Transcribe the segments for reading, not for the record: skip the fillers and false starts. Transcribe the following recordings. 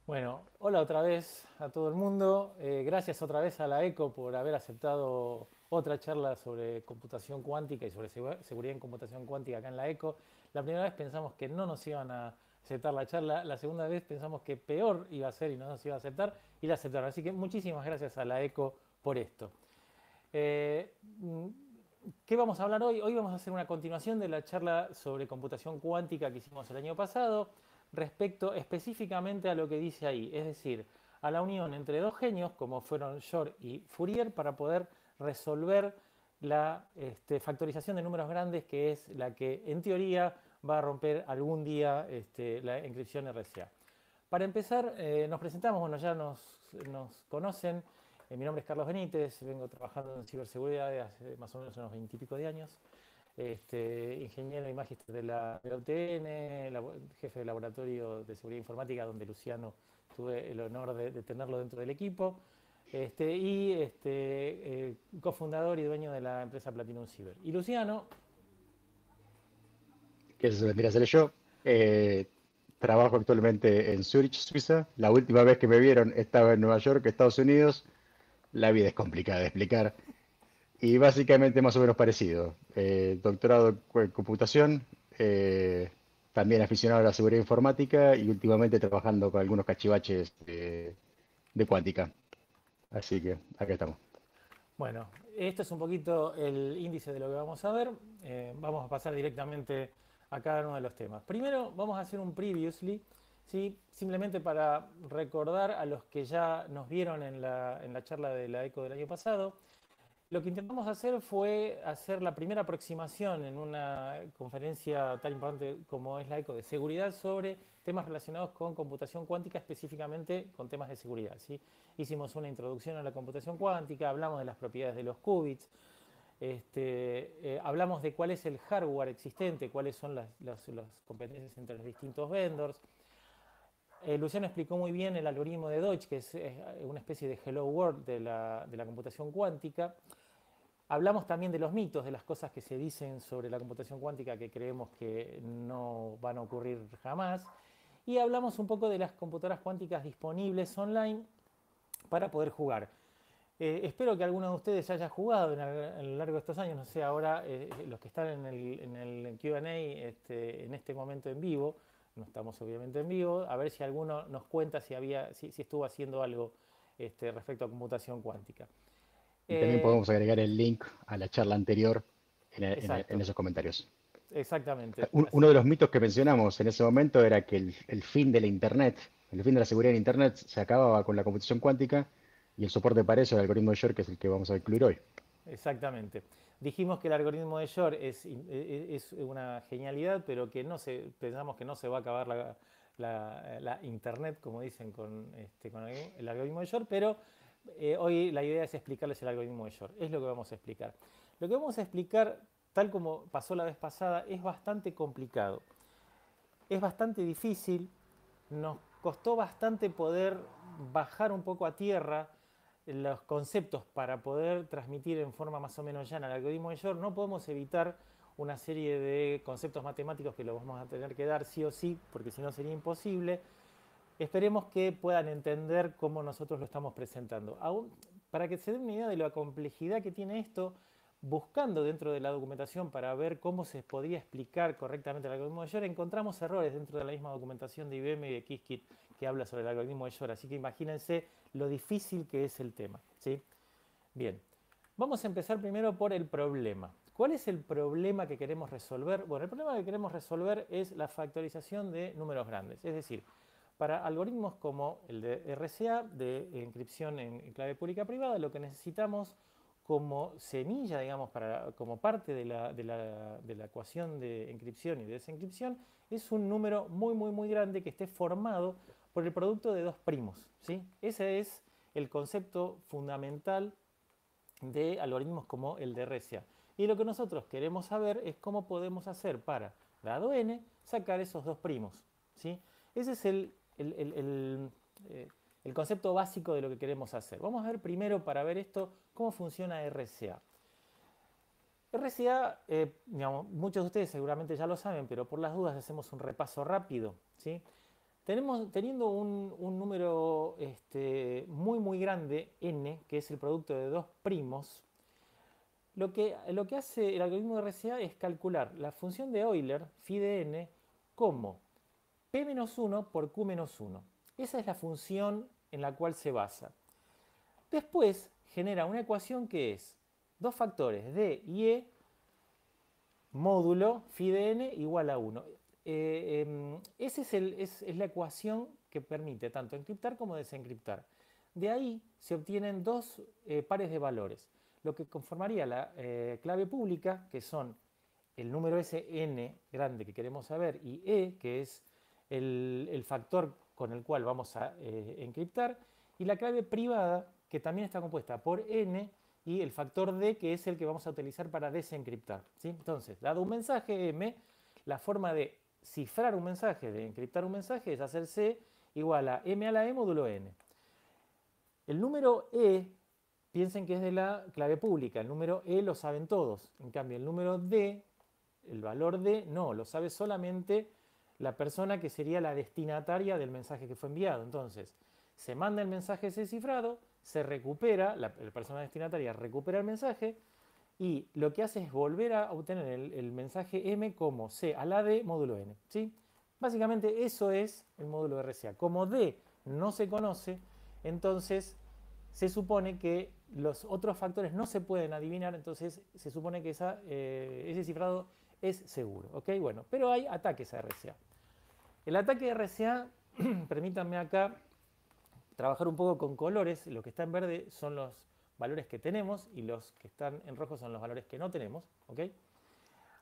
Bueno, hola otra vez a todo el mundo. Gracias otra vez a la ECO por haber aceptado otra charla sobre computación cuántica y sobre seguridad en computación cuántica acá en la ECO. La primera vez pensamos que no nos iban a aceptar la charla, la segunda vez pensamos que peor iba a ser y no nos iba a aceptar y la aceptaron. Así que muchísimas gracias a la ECO por esto. Eh, mm, ¿Qué vamos a hablar hoy? Hoy vamos a hacer una continuación de la charla sobre computación cuántica que hicimos el año pasado, respecto específicamente a lo que dice ahí, es decir, a la unión entre dos genios como fueron Shor y Fourier para poder resolver la factorización de números grandes, que es la que en teoría va a romper algún día la encripción RSA. Para empezar, nos presentamos, bueno, ya nos conocen. Mi nombre es Carlos Benítez, vengo trabajando en ciberseguridad desde hace más o menos unos 20 y pico de años. Ingeniero y magíster de la UTN, jefe de laboratorio de seguridad informática, donde Luciano tuve el honor de tenerlo dentro del equipo. Cofundador y dueño de la empresa Platinum Cyber. Y Luciano, Que eso vendría a ser yo. Eh, Trabajo actualmente en Zurich, Suiza. La última vez que me vieron estaba en Nueva York, Estados Unidos. La vida es complicada de explicar. Y básicamente más o menos parecido. Doctorado en computación, también aficionado a la seguridad informática y últimamente trabajando con algunos cachivaches de cuántica. Así que acá estamos. bueno, esto es un poquito el índice de lo que vamos a ver. Vamos a pasar directamente a cada uno de los temas. Primero vamos a hacer un previously, ¿sí? Simplemente para recordar a los que ya nos vieron en la charla de la ECO del año pasado. Lo que intentamos hacer fue hacer la primera aproximación en una conferencia tan importante como es la ECO de seguridad sobre temas relacionados con computación cuántica, específicamente con temas de seguridad. ¿Sí? Hicimos una introducción a la computación cuántica, hablamos de las propiedades de los qubits, hablamos de cuál es el hardware existente, cuáles son las competencias entre los distintos vendors. Luciano explicó muy bien el algoritmo de Deutsch, que es una especie de hello world de la computación cuántica. Hablamos también de los mitos, de las cosas que se dicen sobre la computación cuántica que creemos que no van a ocurrir jamás. Y hablamos un poco de las computadoras cuánticas disponibles online para poder jugar. Espero que alguno de ustedes haya jugado a lo largo de estos años, no sé, ahora los que están en el QA en este momento en vivo, no estamos obviamente en vivo, a ver si alguno nos cuenta si estuvo haciendo algo respecto a computación cuántica. Y también Eh, podemos agregar el link a la charla anterior en exacto, esos comentarios. exactamente. Uno Así, de los mitos que mencionamos en ese momento era que el fin de la Internet, el fin de la seguridad en Internet se acababa con la computación cuántica y el soporte para eso, el algoritmo de Shor, que es el que vamos a incluir hoy. exactamente. Dijimos que el algoritmo de Shor es una genialidad, pero que pensamos que no se va a acabar la Internet, como dicen con el algoritmo de Shor, pero hoy la idea es explicarles el algoritmo de Shor. Es lo que vamos a explicar. Lo que vamos a explicar, tal como pasó la vez pasada, es bastante complicado. Es bastante difícil, nos costó bastante poder bajar un poco a tierra los conceptos para poder transmitir en forma más o menos llana el algoritmo de Shor. No podemos evitar una serie de conceptos matemáticos que los vamos a tener que dar sí o sí, porque si no sería imposible. Esperemos que puedan entender cómo nosotros lo estamos presentando. Aún, para que se den una idea de la complejidad que tiene esto, buscando dentro de la documentación para ver cómo se podría explicar correctamente el algoritmo de Shor, encontramos errores dentro de la misma documentación de IBM y de Qiskit que habla sobre el algoritmo de Shor. Así que imagínense lo difícil que es el tema. ¿Sí? Bien, vamos a empezar primero por el problema. ¿Cuál es el problema que queremos resolver? Bueno, el problema que queremos resolver es la factorización de números grandes. Es decir, para algoritmos como el de RSA, de encripción en clave pública privada, lo que necesitamos como semilla, digamos, como parte de la ecuación de encripción y de desencripción, es un número muy grande que esté formado por el producto de dos primos. ¿Sí? Ese es el concepto fundamental de algoritmos como el de RSA. Y lo que nosotros queremos saber es cómo podemos hacer para, dado n, sacar esos dos primos. ¿Sí? Ese es el concepto básico de lo que queremos hacer. Vamos a ver primero, para ver esto, cómo funciona RSA. RSA, digamos, muchos de ustedes seguramente ya lo saben, pero por las dudas hacemos un repaso rápido. ¿Sí? Teniendo un número muy grande, n, que es el producto de dos primos, lo que hace el algoritmo de RCA es calcular la función de Euler, phi de n, como p-1 por q-1. Esa es la función en la cual se basa. Después genera una ecuación que es dos factores d y e módulo phi de n igual a 1. Esa es la ecuación que permite tanto encriptar como desencriptar. De ahí se obtienen dos pares de valores, lo que conformaría la clave pública, que son el número ese n grande que queremos saber, y e, que es el factor con el cual vamos a encriptar, y la clave privada, que también está compuesta por n y el factor d, que es el que vamos a utilizar para desencriptar, ¿sí? Entonces, dado un mensaje m, la forma de cifrar un mensaje, de encriptar un mensaje, es hacer c igual a m a la e módulo n. El número e, piensen que es de la clave pública, el número e lo saben todos, en cambio el número d, el valor d, no, lo sabe solamente la persona que sería la destinataria del mensaje que fue enviado. Entonces, se manda el mensaje ese cifrado, se recupera, la persona destinataria recupera el mensaje y lo que hace es volver a obtener el mensaje m como c a la d módulo n, ¿sí? Básicamente eso es el módulo de RCA. Como d no se conoce, entonces se supone que los otros factores no se pueden adivinar, entonces se supone que ese cifrado es seguro, ¿ok? Bueno, pero hay ataques a RCA. El ataque de RCA, permítanme acá trabajar un poco con colores. Lo que está en verde son los valores que tenemos y los que están en rojo son los valores que no tenemos, ¿ok?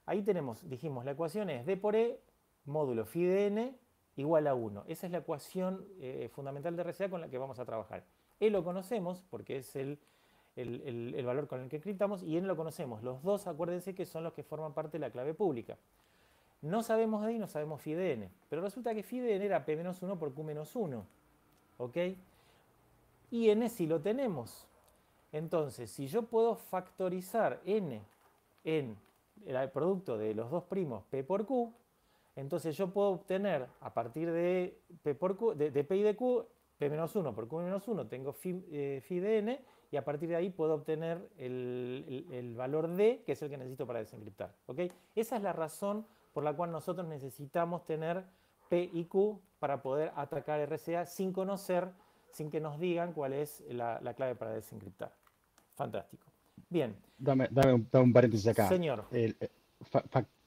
Ahí tenemos, dijimos, la ecuación es d por e módulo phi de n igual a 1. Esa es la ecuación fundamental de RCA con la que vamos a trabajar. E lo conocemos porque es el valor con el que encriptamos, y n lo conocemos. Los dos, acuérdense que son los que forman parte de la clave pública. No sabemos d y no sabemos phi de n, pero resulta que phi de n era p-1 por q-1, ¿ok? Y n sí lo tenemos. Entonces, si yo puedo factorizar n en el producto de los dos primos p por q, entonces yo puedo obtener a partir de p por q, de p y de q, p-1 por q-1 tengo phi de n, y a partir de ahí puedo obtener el valor d, que es el que necesito para desencriptar, ¿ok? Esa es la razón por la cual nosotros necesitamos tener p y q para poder atacar RCA sin conocer, sin que nos digan cuál es la clave para desencriptar. Fantástico. Bien. Dame un paréntesis acá. Señor.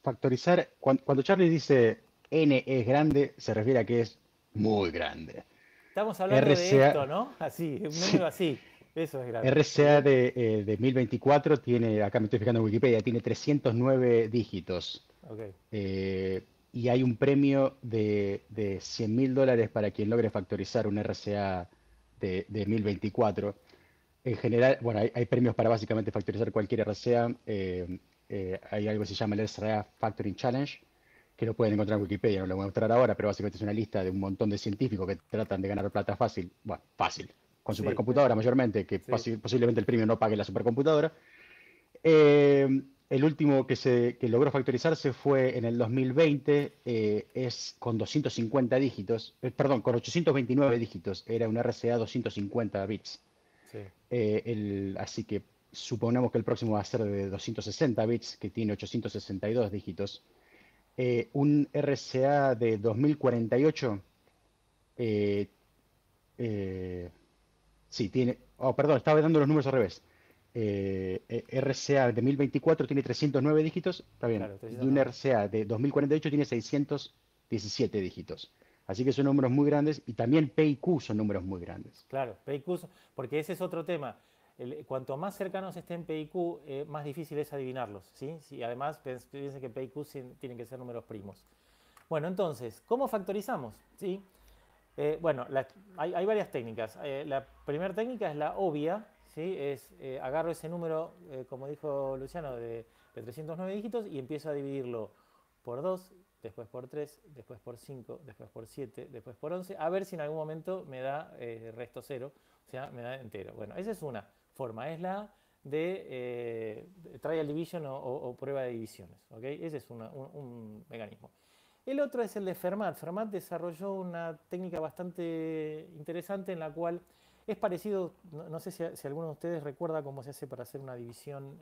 Factorizar, cuando Charlie dice n es grande, se refiere a que es muy grande. Estamos hablando de RCA, esto, ¿no? Así, un sí, número así. Eso es grande. RCA ¿Ok? de 1024 tiene, acá me estoy fijando en Wikipedia, tiene 309 dígitos. Ok. Eh, y hay un premio de $100.000 para quien logre factorizar un RCA de 1024. En general, bueno, hay premios para básicamente factorizar cualquier RCA. Hay algo que se llama el RCA Factoring Challenge, que lo pueden encontrar en Wikipedia, no lo voy a mostrar ahora, pero básicamente es una lista de un montón de científicos que tratan de ganar plata fácil, bueno, fácil, con Sí, supercomputadora mayormente, que sí. posiblemente el premio no pague la supercomputadora. El último que logró factorizarse fue en el 2020, es con 250 dígitos, perdón, con 829 dígitos, era un RCA 250 bits. Sí. Así que suponemos que el próximo va a ser de 260 bits, que tiene 862 dígitos. Un RCA de 2048, eh, eh, sí, tiene, oh, perdón, estaba dando los números al revés. RCA de 1024 tiene 309 dígitos, está bien, Claro, y un 309. RCA de 2048 tiene 617 dígitos. Así que son números muy grandes, y también P y Q son números muy grandes. Claro, PIQ, porque ese es otro tema. Cuanto más cercanos estén PIQ, más difícil es adivinarlos, ¿sí? Sí, además, piensen que PIQ tienen que ser números primos. Bueno, entonces, ¿cómo factorizamos? ¿Sí? Bueno, hay varias técnicas. La primera técnica es la obvia, ¿sí? Agarro ese número, como dijo Luciano, de 309 dígitos y empiezo a dividirlo por 2, después por 3, después por 5, después por 7, después por 11, a ver si en algún momento me da resto 0, o sea, me da entero. Bueno, esa es una forma, es la de trial division o prueba de divisiones, ¿ok? Ese es un mecanismo. El otro es el de Fermat. Fermat desarrolló una técnica bastante interesante en la cual es parecido, no sé si alguno de ustedes recuerda cómo se hace para hacer una división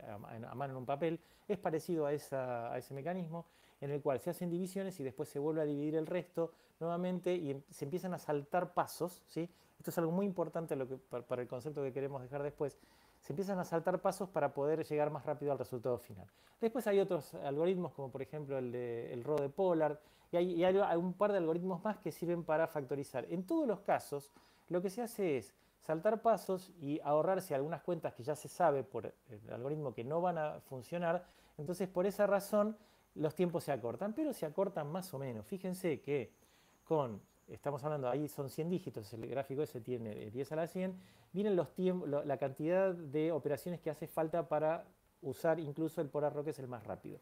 a mano en un papel, es parecido a ese mecanismo en el cual se hacen divisiones y después se vuelve a dividir el resto nuevamente y se empiezan a saltar pasos, ¿sí? Esto es algo muy importante para el concepto que queremos dejar después. Se empiezan a saltar pasos para poder llegar más rápido al resultado final. Después hay otros algoritmos, como por ejemplo el RO de Pollard, y hay un par de algoritmos más que sirven para factorizar. En todos los casos, lo que se hace es saltar pasos y ahorrarse algunas cuentas que ya se sabe por el algoritmo que no van a funcionar. Entonces, por esa razón, los tiempos se acortan, pero se acortan más o menos. Fíjense que estamos hablando, ahí son 100 dígitos, el gráfico ese tiene 10 a la 100, vienen los tiempos, la cantidad de operaciones que hace falta para usar incluso el Pollard RO, que es el más rápido.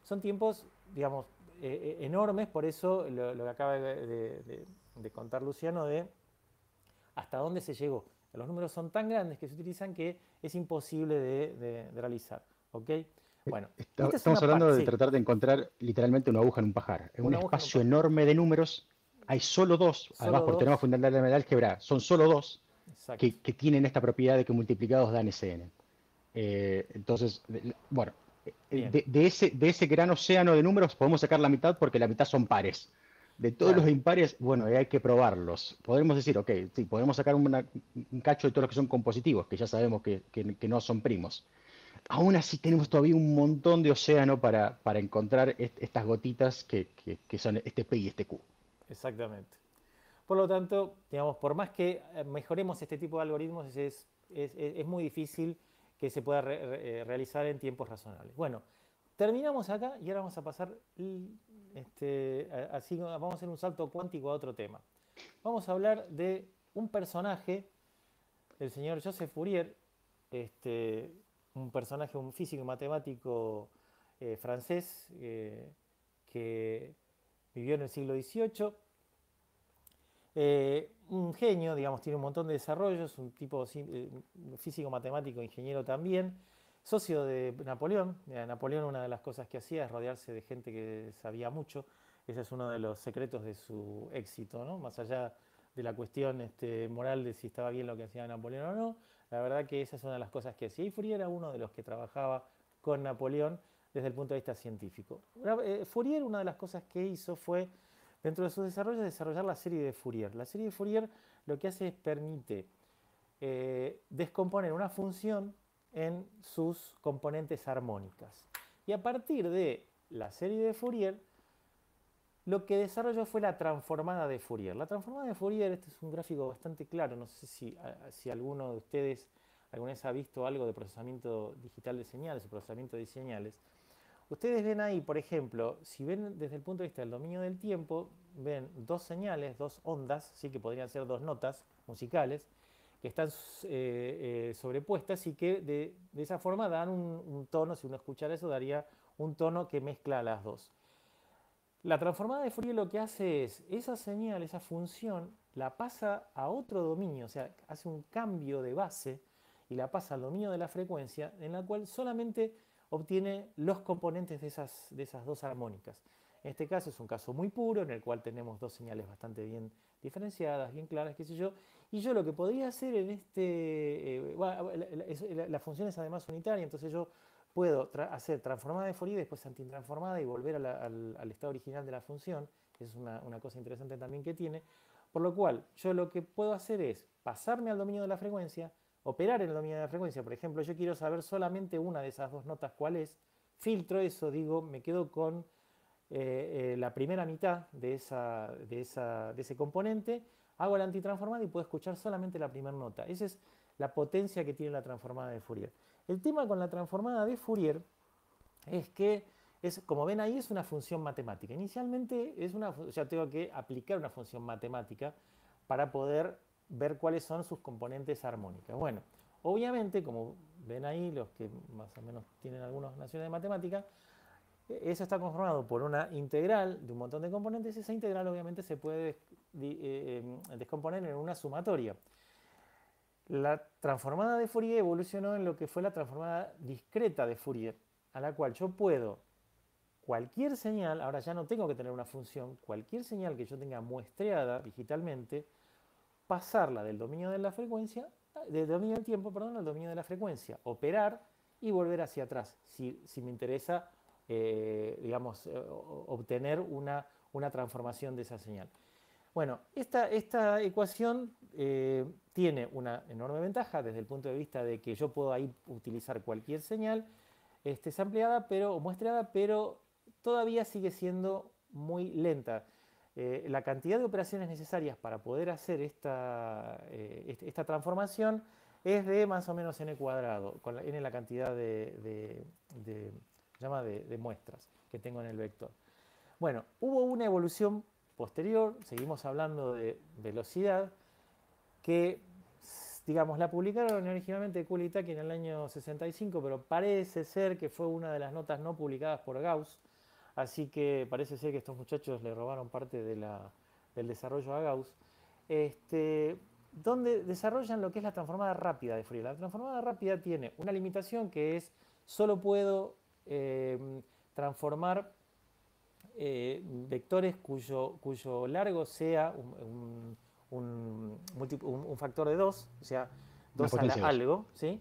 Son tiempos, digamos, enormes, por eso lo que acaba de contar Luciano de hasta dónde se llegó. Los números son tan grandes que se utilizan que es imposible de realizar. ¿Ok? Bueno, esta es Estamos una hablando parte, de sí, tratar de encontrar literalmente una aguja en un pajar. En un una aguja en un espacio pajar. enorme de números hay solo dos, además Solo por teorema dos, fundamental de la álgebra, son solo dos exacto. que tienen esta propiedad de que multiplicados dan Sn. Entonces, bueno, Bien, de ese gran océano de números podemos sacar la mitad porque la mitad son pares. De todos claro. los impares, bueno, hay que probarlos. Podemos decir, ok, sí, podemos sacar un cacho de todos los que son compositivos, que ya sabemos que no son primos. Aún así tenemos todavía un montón de océano para encontrar estas gotitas que son este P y este Q. Exactamente. Por lo tanto, digamos, por más que mejoremos este tipo de algoritmos, es muy difícil que se pueda realizar en tiempos razonables. Bueno, terminamos acá y ahora vamos a pasar, así vamos a hacer un salto cuántico a otro tema. Vamos a hablar de un personaje, el señor Joseph Fourier, un personaje, un físico y matemático francés que vivió en el siglo XVIII. Un genio, digamos, tiene un montón de desarrollos, un tipo físico, matemático, ingeniero también, socio de Napoleón. Napoleón, una de las cosas que hacía es rodearse de gente que sabía mucho. Ese es uno de los secretos de su éxito, ¿no? Más allá de la cuestión moral de si estaba bien lo que hacía Napoleón o no, la verdad que esa es una de las cosas que hacía. Y Fourier era uno de los que trabajaba con Napoleón desde el punto de vista científico. Fourier, una de las cosas que hizo fue, dentro de sus desarrollos, desarrollar la serie de Fourier. La serie de Fourier lo que hace es permite descomponer una función en sus componentes armónicas. Y a partir de la serie de Fourier, lo que desarrolló fue la transformada de Fourier. La transformada de Fourier, este es un gráfico bastante claro, no sé si alguno de ustedes alguna vez ha visto algo de procesamiento digital de señales o procesamiento de señales. Ustedes ven ahí, por ejemplo, si ven desde el punto de vista del dominio del tiempo, ven dos señales, dos ondas, ¿sí? Que podrían ser dos notas musicales, que están sobrepuestas y que de esa forma dan un tono, si uno escuchara eso, daría un tono que mezcla las dos. La transformada de Fourier lo que hace es, esa señal, esa función, la pasa a otro dominio, o sea, hace un cambio de base y la pasa al dominio de la frecuencia, en la cual solamente obtiene los componentes de esas dos armónicas. En este caso es un caso muy puro, en el cual tenemos dos señales bastante bien diferenciadas, bien claras, qué sé yo. Y yo lo que podría hacer en bueno, la función es además unitaria, entonces yo puedo hacer transformada de Fourier, después antitransformada y volver al estado original de la función. Es una cosa interesante también que tiene. Por lo cual, yo lo que puedo hacer es pasarme al dominio de la frecuencia, operar en el dominio de la frecuencia. Por ejemplo, yo quiero saber solamente una de esas dos notas cuál es. Filtro eso, digo, me quedo con la primera mitad de ese componente, hago la antitransformada y puedo escuchar solamente la primera nota. Esa es la potencia que tiene la transformada de Fourier. El tema con la transformada de Fourier es que, como ven ahí, es una función matemática. Inicialmente ya tengo que aplicar una función matemática para poder ver cuáles son sus componentes armónicas. Bueno, obviamente, como ven ahí, los que más o menos tienen algunas nociones de matemática, eso está conformado por una integral de un montón de componentes. Esa integral obviamente se puede descomponer en una sumatoria. La transformada de Fourier evolucionó en lo que fue la transformada discreta de Fourier, a la cual yo puedo cualquier señal, ahora ya no tengo que tener una función, cualquier señal que yo tenga muestreada digitalmente, pasarla del dominio de la frecuencia, del dominio del tiempo, perdón, al dominio de la frecuencia, operar y volver hacia atrás, si me interesa, digamos, obtener una transformación de esa señal. Bueno, esta ecuación tiene una enorme ventaja desde el punto de vista de que yo puedo ahí utilizar cualquier señal sampleada o muestreada, pero todavía sigue siendo muy lenta. La cantidad de operaciones necesarias para poder hacer esta transformación es de más o menos n cuadrado, con n la cantidad de muestras que tengo en el vector. Bueno, hubo una evolución posterior, seguimos hablando de velocidad, que, digamos, la publicaron originalmente Cooley y Taki en el año 65, pero parece ser que fue una de las notas no publicadas por Gauss, así que parece ser que estos muchachos le robaron parte del desarrollo a Gauss, donde desarrollan lo que es la transformada rápida de Fourier. La transformada rápida tiene una limitación que es, solo puedo transformar vectores cuyo largo sea un factor de 2, o sea, 2 a la algo, ¿sí?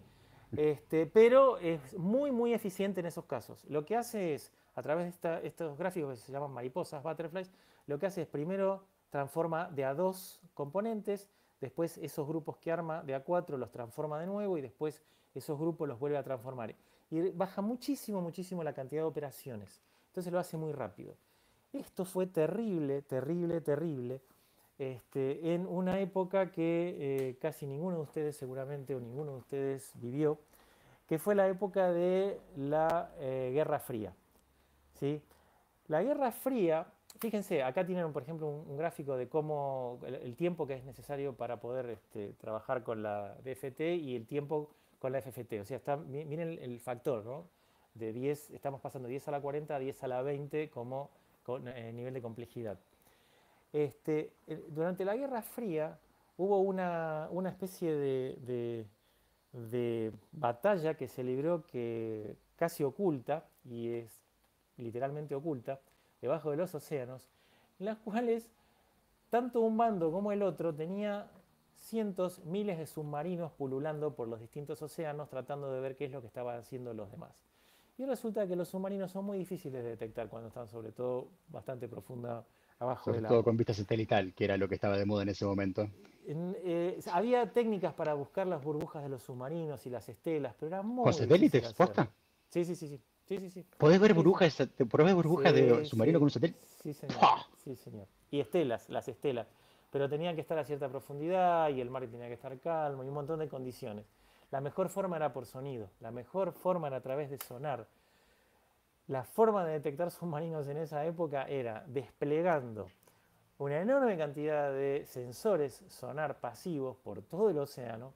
Pero es muy eficiente en esos casos. Lo que hace es, a través de estos gráficos que se llaman mariposas, butterflies, lo que hace es primero transforma de a 2 componentes, después esos grupos que arma de a 4 los transforma de nuevo y después esos grupos los vuelve a transformar. Y baja muchísimo la cantidad de operaciones. Entonces lo hace muy rápido. Esto fue terrible en una época que casi ninguno de ustedes seguramente o ninguno de ustedes vivió, que fue la época de la Guerra Fría. ¿Sí? La Guerra Fría, fíjense, acá tienen por ejemplo un gráfico de cómo el tiempo que es necesario para poder trabajar con la DFT y el tiempo con la FFT. O sea, miren el factor, ¿no? De 10, estamos pasando de 10 a la 40 a 10 a la 20 como nivel de complejidad. Durante la Guerra Fría hubo una especie de batalla que se libró que casi oculta, y es literalmente oculta, debajo de los océanos, en las cuales tanto un bando como el otro tenía cientos, miles de submarinos pululando por los distintos océanos tratando de ver qué es lo que estaban haciendo los demás. Y resulta que los submarinos son muy difíciles de detectar cuando están sobre todo bastante profunda abajo Sobre del todo agua. con vista satelital, que era lo que estaba de moda en ese momento. Había técnicas para buscar las burbujas de los submarinos y las estelas, pero era ¿Con muy difícil satélites? hacerlo. ¿Posta? Sí, sí, sí, sí. Sí, sí, sí. ¿Podés ver Sí, sí. burbujas de Sí, submarino con sí, un satélite? sí, señor. ¡Pah! Sí, señor. Y estelas, las estelas. Pero tenían que estar a cierta profundidad y el mar tenía que estar calmo y un montón de condiciones. La mejor forma era por sonido. La mejor forma era a través de sonar. La forma de detectar submarinos en esa época era desplegando una enorme cantidad de sensores sonar pasivos por todo el océano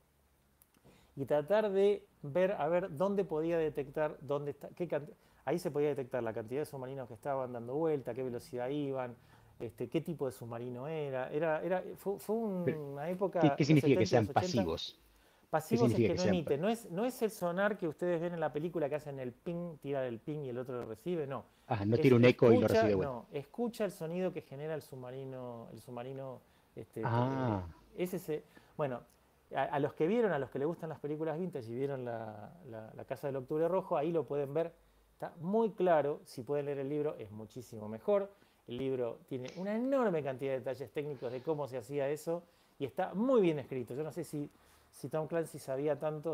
y tratar de ver a ver dónde podía detectar, ahí se podía detectar la cantidad de submarinos que estaban dando vuelta, qué velocidad iban, qué tipo de submarino fue Pero, una ¿qué, época, qué los significa que 70 y sean los 80. pasivos? ¿Qué Pasivos es significa que que no sean emite, no es el sonar que ustedes ven en la película que hacen el ping, tira el ping y el otro lo recibe, no. Ah, no tiene un eco y lo recibe de vuelta. Escucha el sonido que genera el submarino, Ah, bueno, a los que vieron, a los que les gustan las películas vintage y vieron la Casa del Octubre Rojo, ahí lo pueden ver, está muy claro, si pueden leer el libro es muchísimo mejor, el libro tiene una enorme cantidad de detalles técnicos de cómo se hacía eso y está muy bien escrito, yo no sé si Tom Clancy sabe tanto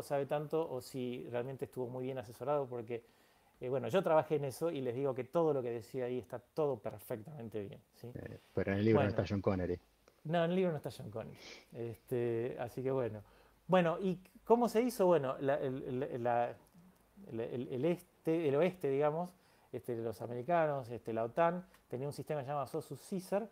o si realmente estuvo muy bien asesorado porque bueno, yo trabajé en eso y les digo que todo lo que decía ahí está todo perfectamente bien, ¿sí? pero en el libro no está Bueno, John Connery. no, en el libro no está John Connery. Así que bueno. Bueno, ¿y cómo se hizo? Bueno, el oeste, digamos, los americanos, la OTAN, tenía un sistema llamado SOSUS Caesar,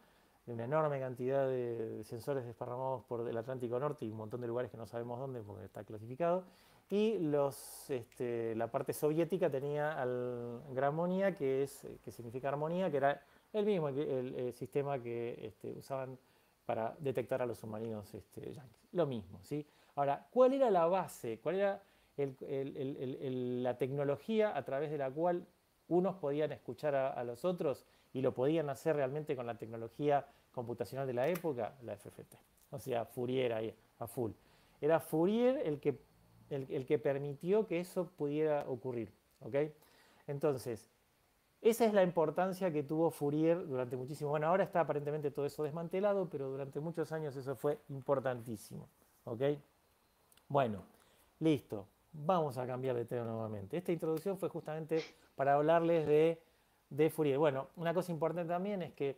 de una enorme cantidad de sensores desparramados por el Atlántico Norte y un montón de lugares que no sabemos dónde porque está clasificado. Y la parte soviética tenía al Gramonía, que significa armonía, que era el mismo el sistema que usaban para detectar a los submarinos yanquis. Lo mismo, ¿sí? Ahora, ¿cuál era la base? ¿Cuál era la tecnología a través de la cual unos podían escuchar a los otros y lo podían hacer realmente con la tecnología computacional de la época, la FFT. O sea, Fourier ahí, a full. Era Fourier el que permitió que eso pudiera ocurrir. ¿Ok? Entonces, esa es la importancia que tuvo Fourier durante muchísimo. Bueno, ahora está aparentemente todo eso desmantelado, pero durante muchos años eso fue importantísimo. ¿Ok? Bueno, listo. Vamos a cambiar de tema nuevamente. Esta introducción fue justamente para hablarles de Fourier. Bueno, una cosa importante también es que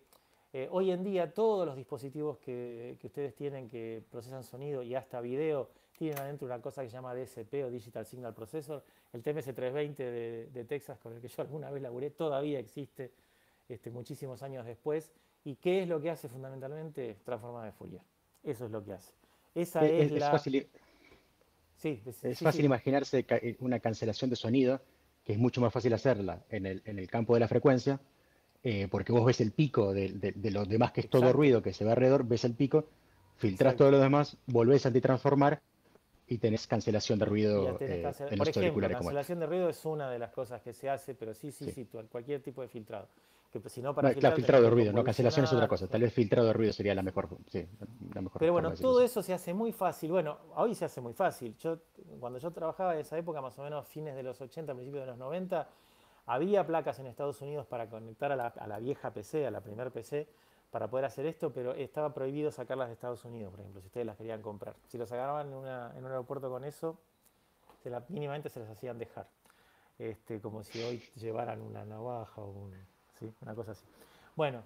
hoy en día todos los dispositivos que ustedes tienen que procesan sonido y hasta video tienen adentro una cosa que se llama DSP o Digital Signal Processor. El TMS-320 de Texas, con el que yo alguna vez laburé, todavía existe muchísimos años después. ¿Y qué es lo que hace fundamentalmente? Transformada de Fourier. Eso es lo que hace. Esa es Es la... fácil, Sí, es sí, fácil sí, imaginarse una cancelación de sonido, que es mucho más fácil hacerla en el campo de la frecuencia, porque vos ves el pico de lo demás que es todo exacto, ruido que se ve alrededor, ves el pico, filtrás todo exacto. lo demás, volvés a antitransformar y tenés cancelación de Y ya ruido tenés en por los ejemplo, auriculares como este. cancelación de ruido es una de las cosas que se hace, pero sí, sí, Sí. sí, cualquier tipo de filtrado. Que si no, para No, claro, filtrar tenés filtrado de que ruido, no, cancelación es otra convolucionar. cosa. Sí. Tal vez filtrado de ruido sería la mejor, sí, la mejor Pero forma bueno, de decirlo, todo sí. eso se hace muy fácil. Bueno, hoy se hace muy fácil. Cuando yo trabajaba en esa época, más o menos fines de los 80, principios de los 90, había placas en Estados Unidos para conectar a la vieja PC, a la primer PC, para poder hacer esto, pero estaba prohibido sacarlas de Estados Unidos, por ejemplo, si ustedes las querían comprar. Si los agarraban en un aeropuerto con eso, mínimamente se las hacían dejar. Como si hoy llevaran una navaja o ¿sí? Una cosa así. Bueno,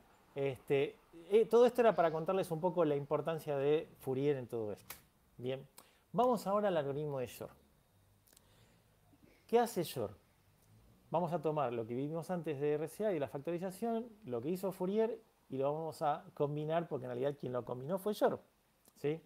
todo esto era para contarles un poco la importancia de Fourier en todo esto. Bien, vamos ahora al algoritmo de Shor. ¿Qué hace Shor? Vamos a tomar lo que vimos antes de RCA y la factorización, lo que hizo Fourier, y lo vamos a combinar, porque en realidad quien lo combinó fue Shor. ¿Sí?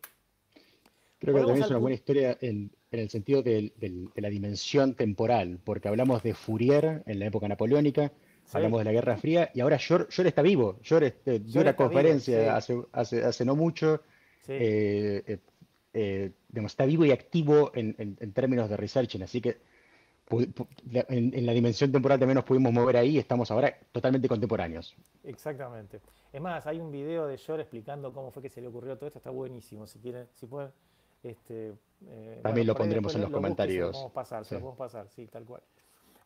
Creo que Volvemos también es al una buena punto. historia en el sentido de la dimensión temporal, porque hablamos de Fourier en la época napoleónica, Sí, hablamos de la Guerra Fría, y ahora Shor está vivo. Shor dio Shor una está vivo, conferencia sí, hace no mucho, sí. digamos, está vivo y activo en términos de researching, así que en la dimensión temporal también nos pudimos mover ahí, y estamos ahora totalmente contemporáneos. Exactamente. Es más, hay un video de Yor explicando cómo fue que se le ocurrió todo esto, está buenísimo. Si quieren, si pueden, bueno, También lo por ahí pondremos después en los lo busque y se lo comentarios. podemos pasar, se Sí. lo podemos pasar, sí, tal cual.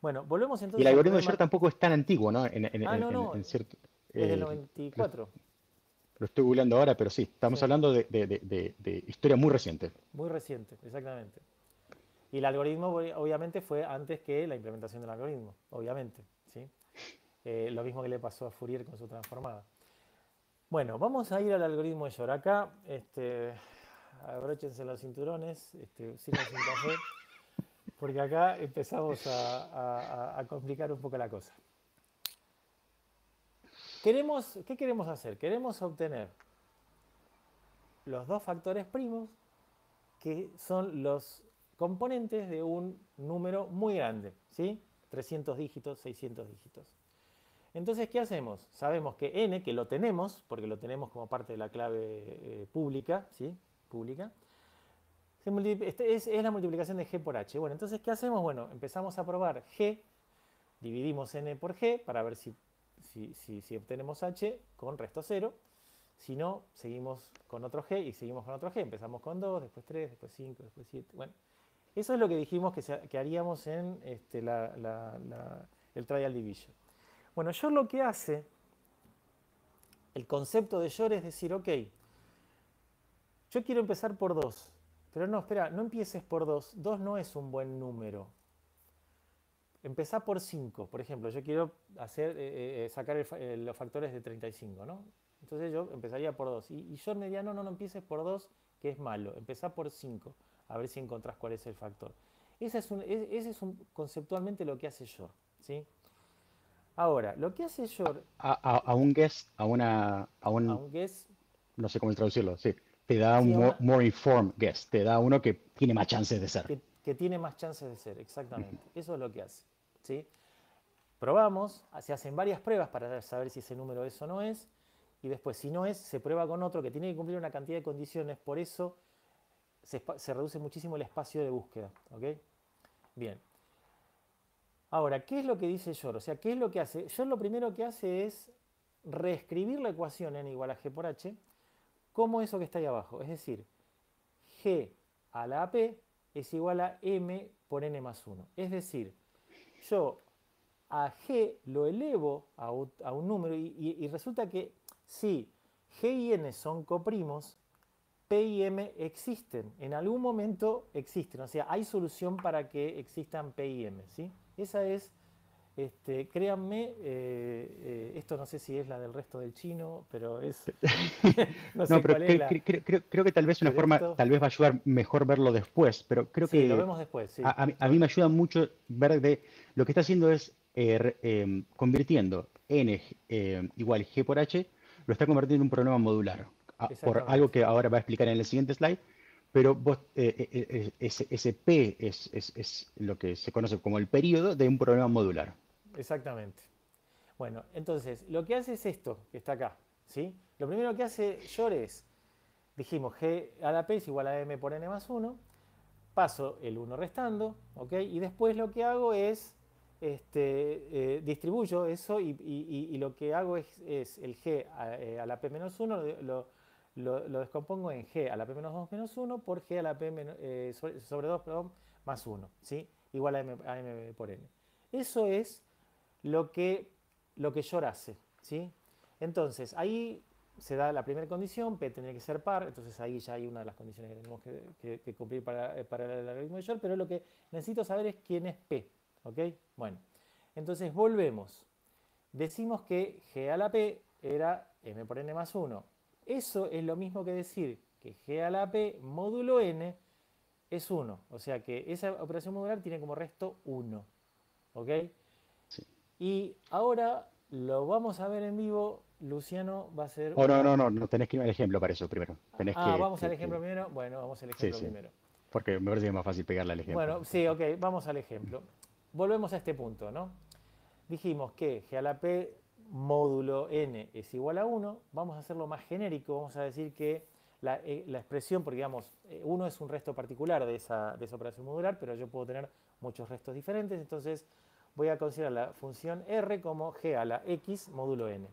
Bueno, volvemos Y el entonces al algoritmo de Shor problema. tampoco es tan antiguo, ¿no? Ah, no, no, En cierto, es del eh, lo, 94, lo estoy googleando ahora, pero sí, estamos sí, hablando de historia muy reciente. muy reciente, exactamente. Y el algoritmo obviamente fue antes que la implementación del algoritmo, obviamente, ¿sí? Lo mismo que le pasó a Fourier con su transformada. Bueno, vamos a ir al algoritmo de Shor. Acá, abróchense los cinturones, sírvanse un café, porque acá empezamos a complicar un poco la cosa. ¿Qué queremos hacer? Queremos obtener los dos factores primos, que son los componentes de un número muy grande, ¿sí? 300 dígitos, 600 dígitos. Entonces, ¿qué hacemos? Sabemos que n, que lo tenemos, porque lo tenemos como parte de la clave pública, ¿sí? Pública. Es la multiplicación de g por h. Bueno, entonces, ¿qué hacemos? Bueno, empezamos a probar g, dividimos n por g para ver si obtenemos h con resto 0. Si no, seguimos con otro g y seguimos con otro g. Empezamos con 2, después 3, después 5, después 7. Bueno, eso es lo que dijimos que haríamos en el trial division. Bueno, Shor lo que hace, el concepto de Shor es decir, ok, yo quiero empezar por 2, pero no, espera, no empieces por 2, 2 no es un buen número. Empezá por 5, por ejemplo, yo quiero sacar los factores de 35, ¿no? Entonces yo empezaría por 2. Y Shor me diría, no empieces por 2, que es malo, empezá por 5, a ver si encontrás cuál es el factor. Ese es conceptualmente lo que hace Shor, ¿sí? Ahora, lo que hace Shor, A un guess, aunque es, no sé cómo traducirlo, sí, te da sí, un more informed guess, te da uno que tiene más chances de ser. que tiene más chances de ser, exactamente. Eso es lo que hace, ¿sí? Probamos, se hacen varias pruebas para saber si ese número es o no es, y después, si no es, se prueba con otro que tiene que cumplir una cantidad de condiciones, por eso se reduce muchísimo el espacio de búsqueda, ¿ok? Bien. Ahora, ¿qué es lo que dice Shor? O sea, ¿qué es lo que hace? Shor lo primero que hace es reescribir la ecuación n igual a g por h como eso que está ahí abajo. Es decir, g a la p es igual a m por n más 1. Es decir, yo a g lo elevo a un número y resulta que si g y n son coprimos, p y m existen. En algún momento existen. O sea, hay solución para que existan p y m. ¿Sí? Esa es, créanme, esto no sé si es la del resto del chino, pero es, no No, sé pero cuál es la, creo que tal vez una pero forma, esto, tal vez va a ayudar mejor verlo después, pero creo sí, lo que vemos después, sí. a mí me ayuda mucho ver de lo que está haciendo es convirtiendo n igual g por h, lo está convirtiendo en un problema modular, por algo Exactamente, que ahora va a explicar en el siguiente slide, pero vos, ese p es lo que se conoce como el periodo de un problema modular. exactamente. Bueno, entonces, lo que hace es esto, que está acá, ¿sí? Lo primero que hace Shor es, dijimos, g a la p es igual a m por n más 1, paso el 1 restando, ¿ok? Y después lo que hago es, distribuyo eso y lo que hago es el g a la p menos 1, lo descompongo en g a la p menos 2 menos 1 por g a la p sobre 2, perdón, más 1, ¿sí? Igual a m por n. Eso es lo que, lo que Shor hace, ¿sí? Entonces, ahí se da la primera condición, P tendría que ser par, entonces ahí ya hay una de las condiciones que tenemos que cumplir para el algoritmo de Shor, pero lo que necesito saber es quién es P, ¿ok? Bueno, entonces volvemos. Decimos que G a la P era M por N más 1. Eso es lo mismo que decir que G a la P módulo N es 1, o sea que esa operación modular tiene como resto 1, ¿ok? Sí. Y ahora lo vamos a ver en vivo. Luciano va a hacer Oh, no, una... no, no, no tenés que ir al ejemplo para eso primero. Tenés Ah, vamos al ejemplo primero. Bueno, vamos al sí, ejemplo sí, primero. porque me parece que es más fácil pegarle al ejemplo. Bueno, sí, ok, vamos al ejemplo. Volvemos a este punto, ¿no? Dijimos que g a la p módulo n es igual a 1. Vamos a hacerlo más genérico. Vamos a decir que la expresión, porque digamos, 1 es un resto particular de esa operación modular, pero yo puedo tener muchos restos diferentes. Entonces voy a considerar la función r como g a la x módulo n.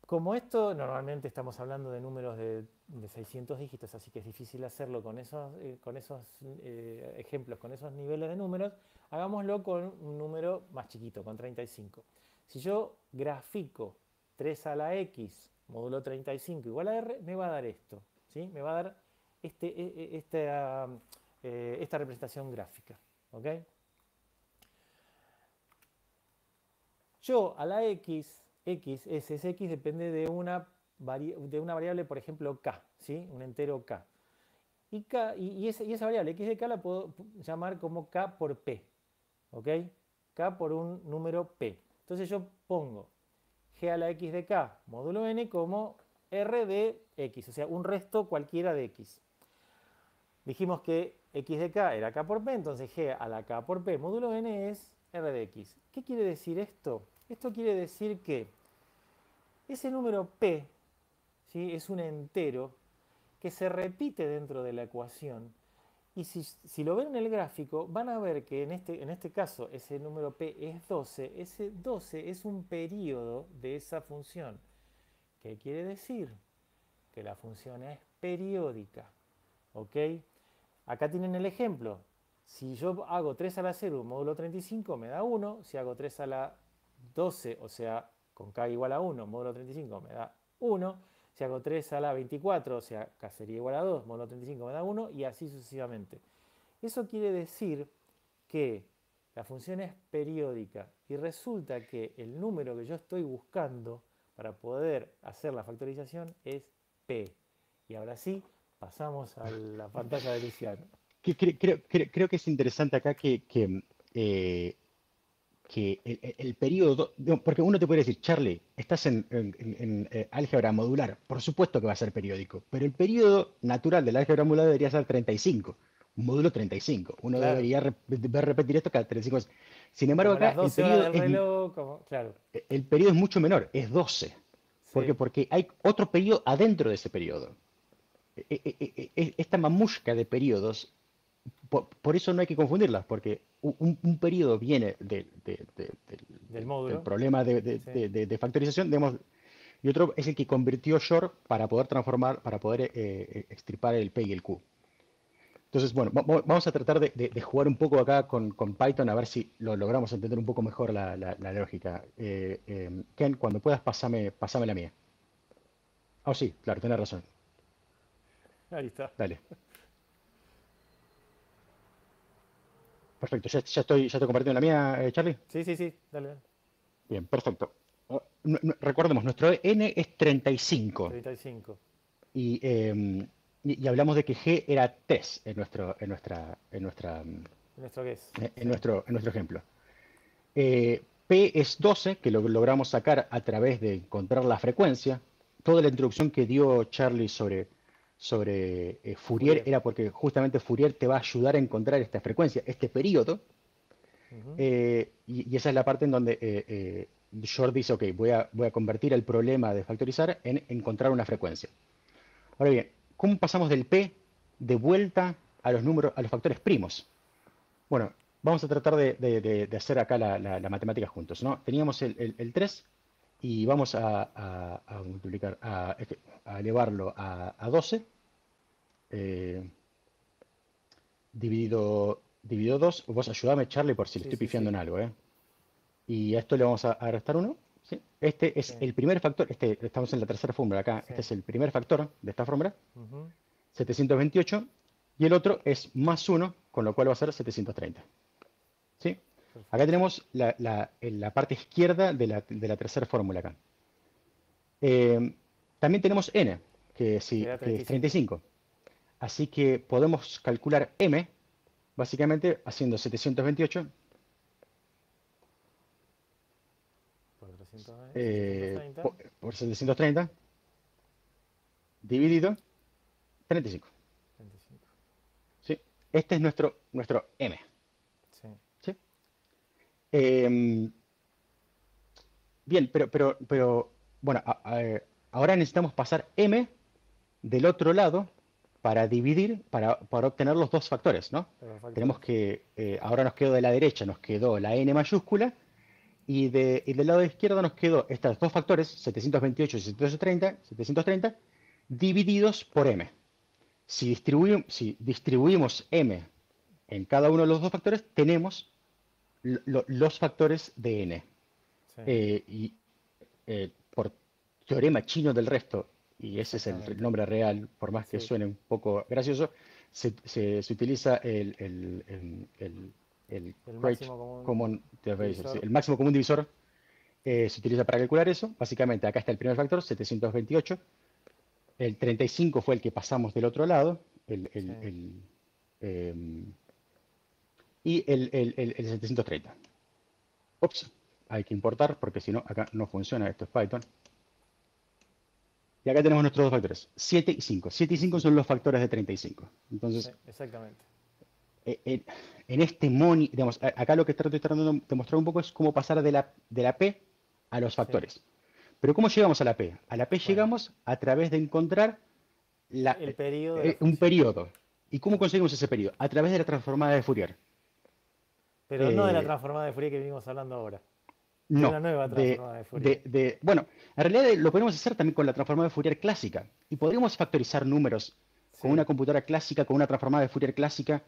Como esto, normalmente estamos hablando de números de 600 dígitos, así que es difícil hacerlo con esos ejemplos, con esos niveles de números, hagámoslo con un número más chiquito, con 35. Si yo grafico 3 a la x módulo 35 igual a r, me va a dar esto, ¿sí? Me va a dar esta representación gráfica, ¿ok? Yo a la ese x depende de una variable, por ejemplo, k, ¿sí? Un entero k. Y esa variable x de k la puedo llamar como k por p, ¿ok? K por un número p. Entonces yo pongo g a la x de k módulo n como r de x, o sea, un resto cualquiera de x. Dijimos que x de k era k por p, entonces g a la k por p módulo n es r de x. ¿Qué quiere decir esto? Esto quiere decir que ese número p, ¿sí? Es un entero que se repite dentro de la ecuación. Y si lo ven en el gráfico, van a ver que en este caso ese número p es 12. Ese 12 es un periodo de esa función. ¿Qué quiere decir? Que la función es periódica. ¿Ok? Acá tienen el ejemplo. Si yo hago 3 a la 0 módulo 35 me da 1. Si hago 3 a la 12, o sea, con k igual a 1, módulo 35 me da 1. Si hago 3 a la 24, o sea, k sería igual a 2, módulo 35 me da 1, y así sucesivamente. Eso quiere decir que la función es periódica y resulta que el número que yo estoy buscando para poder hacer la factorización es p. Y ahora sí, pasamos a la pantalla de Luciano. Creo que es interesante acá eh, que el periodo, porque uno te puede decir, Charlie, estás en álgebra modular, por supuesto que va a ser periódico, pero el periodo natural del álgebra modular debería ser 35, un módulo 35. Uno Claro, debería ver repetir esto cada 35 veces. Sin embargo, como las acá 12 horas del reloj, como, claro, el periodo es mucho menor, es 12. ¿Por qué? sí, Porque hay otro periodo adentro de ese periodo. Esta mamushka de periodos por eso no hay que confundirlas, porque un periodo viene Del del módulo. problema Sí. de factorización, digamos, y otro es el que convirtió Shor para poder transformar, para poder extirpar el P y el Q. Entonces, bueno, vamos a tratar de jugar un poco acá con Python a ver si lo logramos entender un poco mejor la lógica. Ken, cuando puedas, pásame la mía. Oh, sí, claro, tenés razón. Ahí está. Dale. Perfecto, ya estoy compartiendo la mía, Charlie. Sí, sí, sí. Dale, dale. Bien, perfecto. Recordemos, nuestro n es 35 35. y, y hablamos de que g era 3 en ¿Nuestro qué es? Sí. en nuestro ejemplo. P es 12, que lo logramos sacar a través de encontrar la frecuencia. Toda la introducción que dio Charlie sobre Fourier Fourier. era porque justamente Fourier te va a ayudar a encontrar esta frecuencia, este periodo. Ujú. Y esa es la parte en donde Shor dice, ok, voy a convertir el problema de factorizar en encontrar una frecuencia. Ahora bien, ¿cómo pasamos del P de vuelta a los números, a los factores primos? Bueno, vamos a tratar de hacer acá la matemática juntos, ¿no? Teníamos el 3 y vamos a multiplicar, a elevarlo a 12, eh, dividido 2. Vos ayudame, Charlie, por si le Sí, estoy sí, pifiando sí. en algo, ¿eh? Y a esto le vamos a restar uno. ¿Sí? Este Sí, es el primer factor, estamos en la tercera fórmula acá, sí. este es el primer factor de esta fórmula, Ujú. 728, y el otro es más uno, con lo cual va a ser 730. ¿Sí? Acá Perfecto. tenemos en la parte izquierda de la tercera fórmula acá. Eh, También tenemos n, Que da que es 35. 35. Así que podemos calcular m, básicamente haciendo 728 Por 300, 730. por 730 dividido 35. 35. ¿Sí? Este es nuestro m. Sí. ¿Sí? Eh, Bien, pero bueno, ahora necesitamos pasar m del otro lado para dividir, para obtener los dos factores, ¿no? Los dos Tenemos factores. que, ahora nos quedó de la derecha, nos quedó la n mayúscula, y del lado izquierdo nos quedó estos dos factores, 728 y 730, divididos por m. Si distribuimos m en cada uno de los dos factores, tenemos los factores de n. Sí. Y por teorema chino del resto, y ese es el Exactamente. nombre real, por más que Sí. suene un poco gracioso, se utiliza el El Great máximo común Common Divisor, sí, divisor. el máximo común divisor. Se utiliza para calcular eso. Básicamente, acá está el primer factor, 728. El 35 fue el que pasamos del otro lado. Sí. Em, y el 730. Ups, hay que importar porque si no, acá no funciona. Esto es Python. Y acá tenemos nuestros dos factores, 7 y 5. 7 y 5 7 son y los 5. factores de 35. Sí, Entonces, exactamente. eh, eh, en este digamos, acá lo que estoy tratando de demostrar un poco es cómo pasar de la P a los Sí. factores. Pero ¿cómo llegamos a la P? A la P Bueno, llegamos a través de encontrar el periodo de la un función. periodo. ¿Y cómo Sí. conseguimos ese periodo? A través de la transformada de Fourier. Pero no de la Eh, transformada de Fourier que venimos hablando ahora. De una no, nueva transformada de Fourier. bueno, en realidad lo podemos hacer también con la transformada de Fourier clásica. Y podríamos factorizar números con una Sí, computadora clásica, con una transformada de Fourier clásica.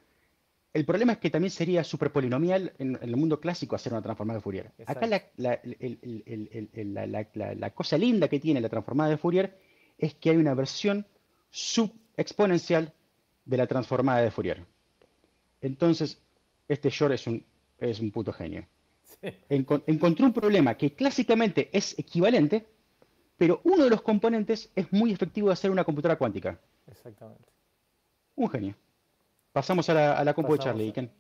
El problema es que también sería superpolinomial en el mundo clásico hacer una transformada de Fourier. Acá exacto. la cosa linda que tiene la transformada de Fourier es que hay una versión subexponencial de la transformada de Fourier. Entonces, este Shor es un puto genio. Sí, Encontró un problema que clásicamente es equivalente, pero uno de los componentes es muy efectivo de hacer una computadora cuántica. exactamente. Un genio. Pasamos a la compu de Pasamos Charlie. a... Ken.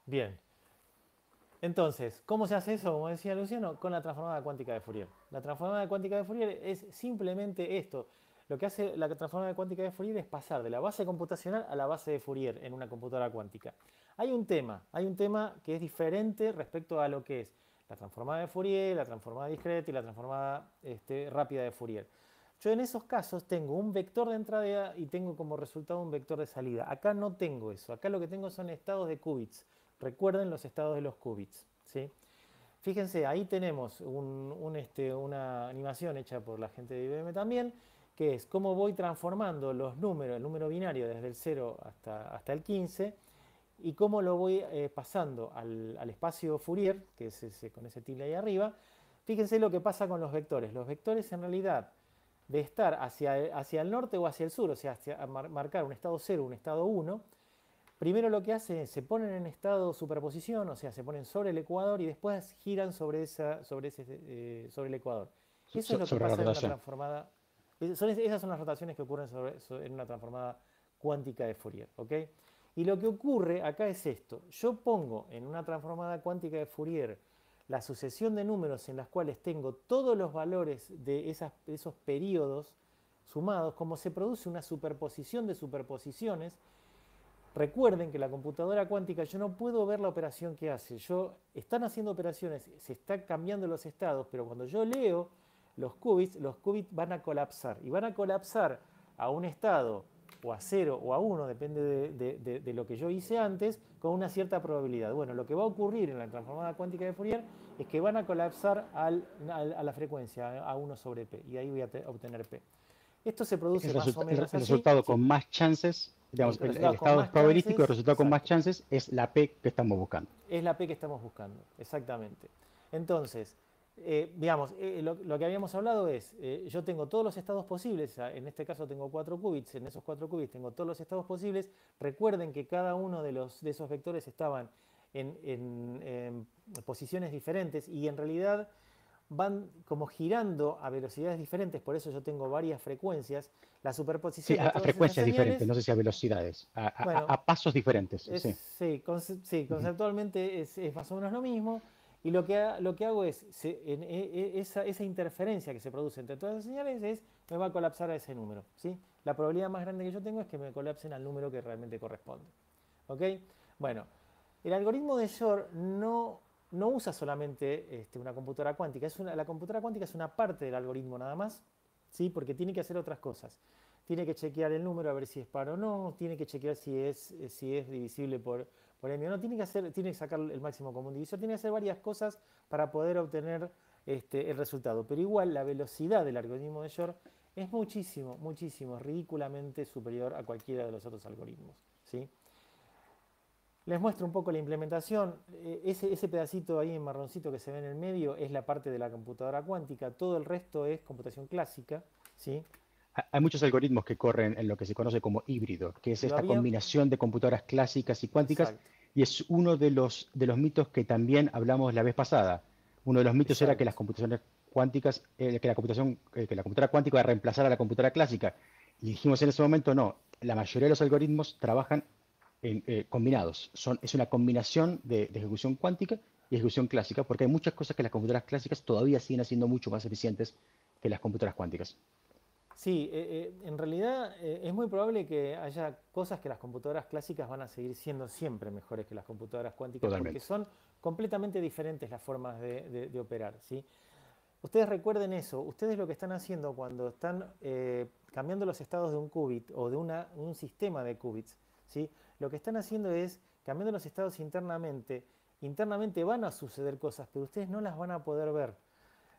Bien. Entonces, ¿cómo se hace eso? Como decía Luciano, con la transformada cuántica de Fourier. La transformada cuántica de Fourier es simplemente esto. Lo que hace la transformada cuántica de Fourier es pasar de la base computacional a la base de Fourier en una computadora cuántica. Hay un tema que es diferente respecto a lo que es la transformada de Fourier, la transformada discreta y la transformada rápida de Fourier. Yo en esos casos tengo un vector de entrada y tengo como resultado un vector de salida. Acá no tengo eso. Acá lo que tengo son estados de qubits. Recuerden los estados de los qubits, ¿sí? Fíjense, ahí tenemos una animación hecha por la gente de IBM también, que es cómo voy transformando los números, el número binario desde el 0 hasta el 15, y cómo lo voy pasando al espacio Fourier, que es con ese tilde ahí arriba. Fíjense lo que pasa con los vectores. Los vectores en realidad de estar hacia el norte o hacia el sur, o sea, marcar un estado 0, un estado 1, primero lo que hacen es se ponen en estado superposición, o sea, se ponen sobre el ecuador y después giran sobre el ecuador. Eso es lo que Sobre la pasa en una rotación. transformada. Esas son las rotaciones que ocurren en una transformada cuántica de Fourier, ¿ok? Y lo que ocurre acá es esto. Yo pongo en una transformada cuántica de Fourier la sucesión de números en las cuales tengo todos los valores de esos periodos sumados, como se produce una superposición de superposiciones. Recuerden que la computadora cuántica yo no puedo ver la operación que hace. Están haciendo operaciones, se están cambiando los estados, pero cuando yo leo los qubits van a colapsar. Y van a colapsar a un estado o a 0 o a 1, depende de lo que yo hice antes, con una cierta probabilidad. Bueno, lo que va a ocurrir en la transformada cuántica de Fourier es que van a colapsar a la frecuencia, a 1 sobre P, y ahí voy a obtener P. Esto se produce más o menos El así. resultado ¿Sí? con más chances, El digamos, el resultado con estado es más probabilístico, el chances, resultado con más exacto. chances es la P que estamos buscando. Es la P que estamos buscando, exactamente. Entonces, digamos, lo que habíamos hablado es, yo tengo todos los estados posibles, en este caso tengo 4 qubits, en esos 4 qubits tengo todos los estados posibles. Recuerden que cada uno de esos vectores estaban en posiciones diferentes y en realidad van como girando a velocidades diferentes, por eso yo tengo varias frecuencias. La Sí, superposición de a todas esas frecuencias diferentes, señales, no sé si a velocidades, bueno, a pasos diferentes, sí. sí, sí, Ujú. conceptualmente es más o menos lo mismo. Y lo que hago es, esa interferencia que se produce entre todas las señales me va a colapsar a ese número, ¿sí? La probabilidad más grande que yo tengo es que me colapsen al número que realmente corresponde. ¿Ok? Bueno, el algoritmo de Shor no usa solamente una computadora cuántica. La computadora cuántica es una parte del algoritmo nada más, ¿sí? Porque tiene que hacer otras cosas. Tiene que chequear el número a ver si es par o no, tiene que chequear si es divisible por m o no, tiene que sacar el máximo común divisor, tiene que hacer varias cosas para poder obtener el resultado. Pero igual la velocidad del algoritmo de Shor es muchísimo, muchísimo, ridículamente superior a cualquiera de los otros algoritmos, ¿sí? Les muestro un poco la implementación. Ese pedacito ahí en marroncito que se ve en el medio es la parte de la computadora cuántica. Todo el resto es computación clásica, ¿sí? Hay muchos algoritmos que corren en lo que se conoce como híbrido, que es Lo esta había... combinación de computadoras clásicas y cuánticas, Exacto, y es uno de los mitos que también hablamos la vez pasada. Uno de los mitos era que las exacto. computaciones cuánticas, que la computadora cuántica va a reemplazar a la computadora clásica. Y dijimos en ese momento, no, la mayoría de los algoritmos trabajan combinados. Es una combinación de ejecución cuántica y ejecución clásica, porque hay muchas cosas que las computadoras clásicas todavía siguen siendo mucho más eficientes que las computadoras cuánticas. Sí, en realidad es muy probable que haya cosas que las computadoras clásicas van a seguir siendo siempre mejores que las computadoras cuánticas porque Totalmente. son completamente diferentes las formas de operar, ¿sí? Ustedes recuerden eso, ustedes lo que están haciendo cuando están cambiando los estados de un qubit o de un sistema de qubits, ¿sí? Lo que están haciendo es cambiando los estados internamente. Internamente van a suceder cosas, pero ustedes no las van a poder ver.